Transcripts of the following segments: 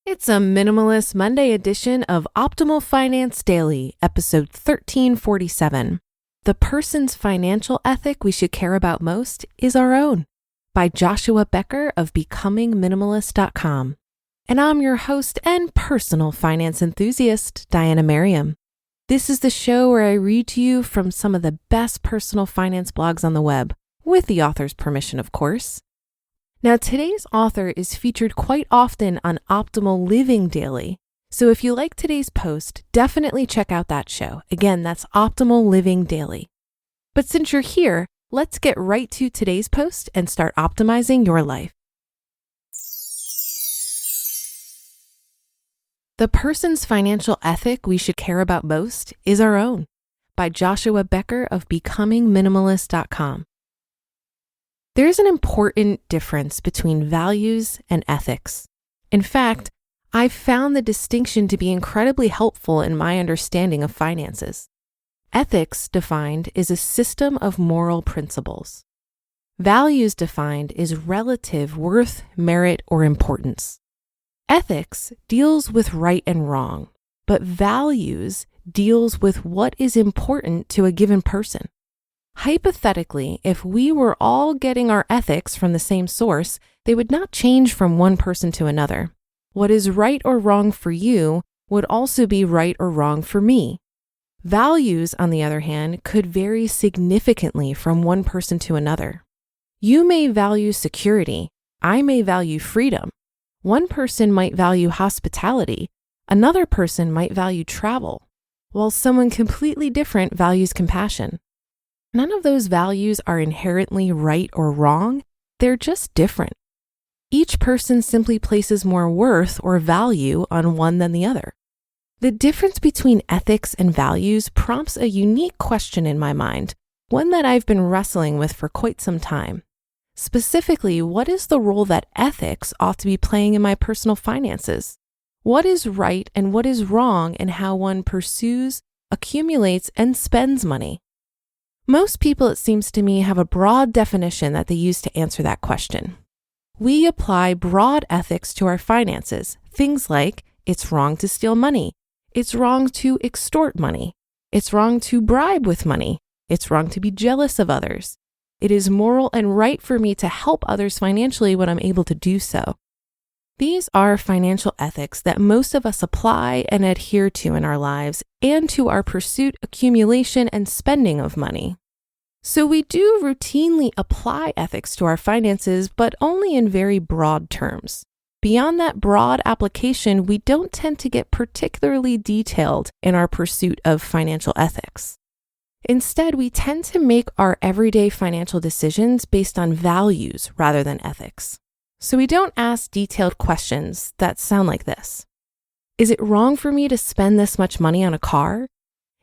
It's a Minimalist Monday edition of Optimal Finance Daily, episode 1347. The person's financial ethic we should care about most is our own, by Joshua Becker of BecomingMinimalist.com. And I'm your host and personal finance enthusiast, Diana Merriam. This is the show where I read to you from some of the best personal finance blogs on the web, with the author's permission, of course. Now, today's author is featured quite often on Optimal Living Daily. So if you like today's post, definitely check out that show. Again, that's Optimal Living Daily. But since you're here, let's get right to today's post and start optimizing your life. The person's financial ethic we should care about most is our own, by Joshua Becker of BecomingMinimalist.com. There's an important difference between values and ethics. In fact, I've found the distinction to be incredibly helpful in my understanding of finances. Ethics, defined, is a system of moral principles. Values, defined, is relative worth, merit, or importance. Ethics deals with right and wrong, but values deals with what is important to a given person. Hypothetically, if we were all getting our ethics from the same source, they would not change from one person to another. What is right or wrong for you would also be right or wrong for me. Values, on the other hand, could vary significantly from one person to another. You may value security. I may value freedom. One person might value hospitality. Another person might value travel, while someone completely different values compassion. None of those values are inherently right or wrong. They're just different. Each person simply places more worth or value on one than the other. The difference between ethics and values prompts a unique question in my mind, one that I've been wrestling with for quite some time. Specifically, what is the role that ethics ought to be playing in my personal finances? What is right and what is wrong in how one pursues, accumulates, and spends money? Most people, it seems to me, have a broad definition that they use to answer that question. We apply broad ethics to our finances, things like it's wrong to steal money, it's wrong to extort money, it's wrong to bribe with money, it's wrong to be jealous of others. It is moral and right for me to help others financially when I'm able to do so. These are financial ethics that most of us apply and adhere to in our lives and to our pursuit, accumulation, and spending of money. So we do routinely apply ethics to our finances, but only in very broad terms. Beyond that broad application, we don't tend to get particularly detailed in our pursuit of financial ethics. Instead, we tend to make our everyday financial decisions based on values rather than ethics. So we don't ask detailed questions that sound like this. Is it wrong for me to spend this much money on a car?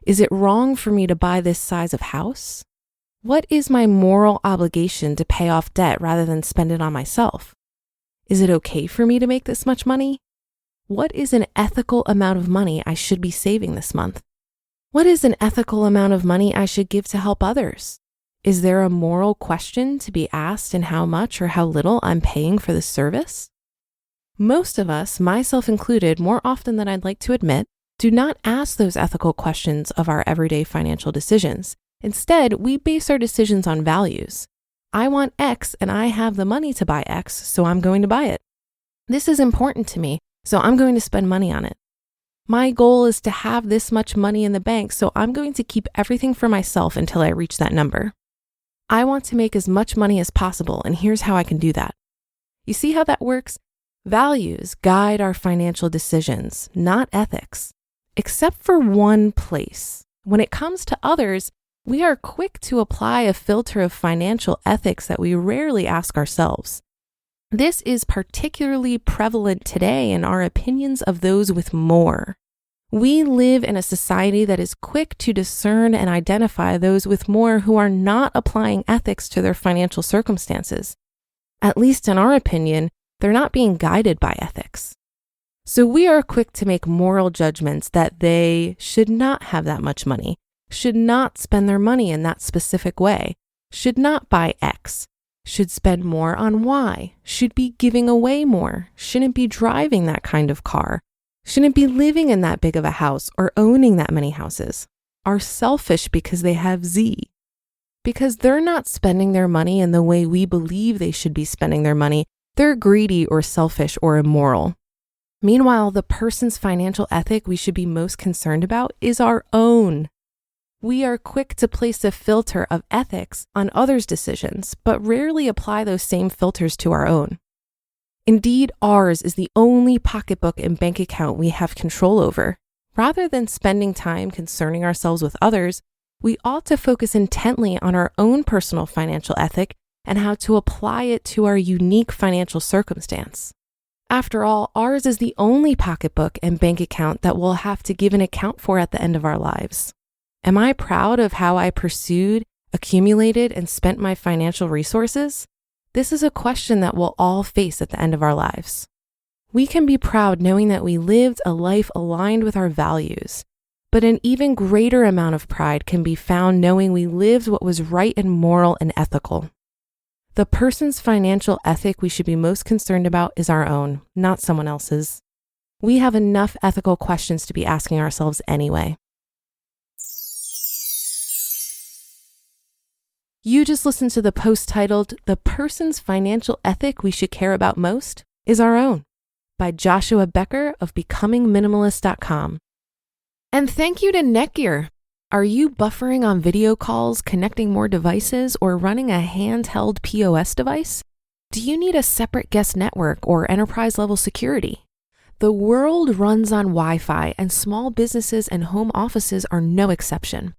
Is it wrong for me to buy this size of house? What is my moral obligation to pay off debt rather than spend it on myself? Is it okay for me to make this much money? What is an ethical amount of money I should be saving this month? What is an ethical amount of money I should give to help others? Is there a moral question to be asked in how much or how little I'm paying for this service? Most of us, myself included, more often than I'd like to admit, do not ask those ethical questions of our everyday financial decisions. Instead, we base our decisions on values. I want X and I have the money to buy X, so I'm going to buy it. This is important to me, so I'm going to spend money on it. My goal is to have this much money in the bank, so I'm going to keep everything for myself until I reach that number. I want to make as much money as possible, and here's how I can do that. You see how that works? Values guide our financial decisions, not ethics. Except for one place. When it comes to others, we are quick to apply a filter of financial ethics that we rarely ask ourselves. This is particularly prevalent today in our opinions of those with more. We live in a society that is quick to discern and identify those with more who are not applying ethics to their financial circumstances. At least in our opinion, they're not being guided by ethics. So we are quick to make moral judgments that they should not have that much money, should not spend their money in that specific way, should not buy X, should spend more on Y, should be giving away more, shouldn't be driving that kind of car, shouldn't be living in that big of a house or owning that many houses, are selfish because they have Z, because they're not spending their money in the way we believe they should be spending their money. They're greedy or selfish or immoral. Meanwhile, the person's financial ethic we should be most concerned about is our own. We are quick to place a filter of ethics on others' decisions, but rarely apply those same filters to our own. Indeed, ours is the only pocketbook and bank account we have control over. Rather than spending time concerning ourselves with others, we ought to focus intently on our own personal financial ethic and how to apply it to our unique financial circumstance. After all, ours is the only pocketbook and bank account that we'll have to give an account for at the end of our lives. Am I proud of how I pursued, accumulated, and spent my financial resources? This is a question that we'll all face at the end of our lives. We can be proud knowing that we lived a life aligned with our values, but an even greater amount of pride can be found knowing we lived what was right and moral and ethical. The person's financial ethic we should be most concerned about is our own, not someone else's. We have enough ethical questions to be asking ourselves anyway. You just listened to the post titled, "The Person's Financial Ethic We Should Care About Most Is Our Own," by Joshua Becker of BecomingMinimalist.com. And thank you to Netgear. Are you buffering on video calls, connecting more devices, or running a handheld POS device? Do you need a separate guest network or enterprise-level security? The world runs on Wi-Fi, and small businesses and home offices are no exception.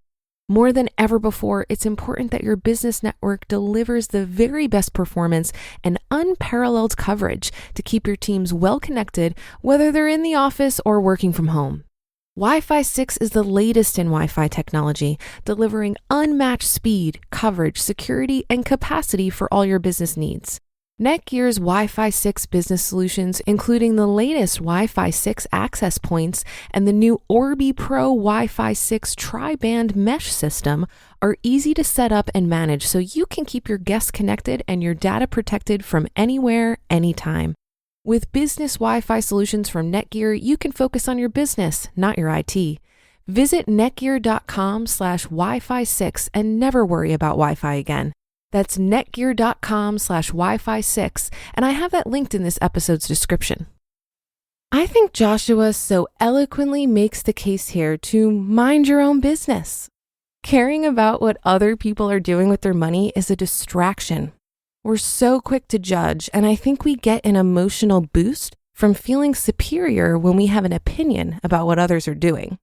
More than ever before, it's important that your business network delivers the very best performance and unparalleled coverage to keep your teams well connected, whether they're in the office or working from home. Wi-Fi 6 is the latest in Wi-Fi technology, delivering unmatched speed, coverage, security, and capacity for all your business needs. Netgear's Wi-Fi 6 business solutions, including the latest Wi-Fi 6 access points and the new Orbi Pro Wi-Fi 6 tri-band mesh system, are easy to set up and manage so you can keep your guests connected and your data protected from anywhere, anytime. With business Wi-Fi solutions from Netgear, you can focus on your business, not your IT. Visit netgear.com/Wi-Fi6 and never worry about Wi-Fi again. That's netgear.com/Wi-Fi6, and I have that linked in this episode's description. I think Joshua so eloquently makes the case here to mind your own business. Caring about what other people are doing with their money is a distraction. We're so quick to judge, and I think we get an emotional boost from feeling superior when we have an opinion about what others are doing.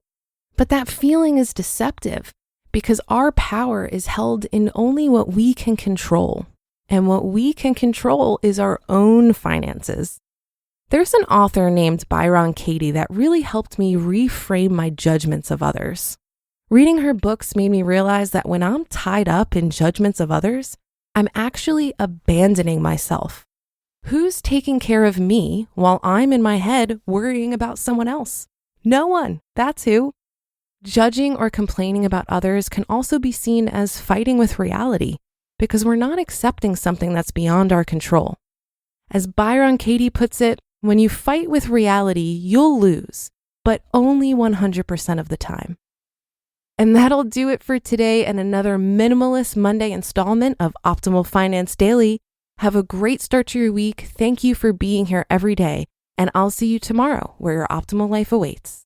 But that feeling is deceptive because our power is held in only what we can control, and what we can control is our own finances. There's an author named Byron Katie that really helped me reframe my judgments of others. Reading her books made me realize that when I'm tied up in judgments of others, I'm actually abandoning myself. Who's taking care of me while I'm in my head worrying about someone else? No one. That's who. Judging or complaining about others can also be seen as fighting with reality because we're not accepting something that's beyond our control. As Byron Katie puts it, when you fight with reality, you'll lose, but only 100% of the time. And that'll do it for today and another Minimalist Monday installment of Optimal Finance Daily. Have a great start to your week. Thank you for being here every day, and I'll see you tomorrow where your optimal life awaits.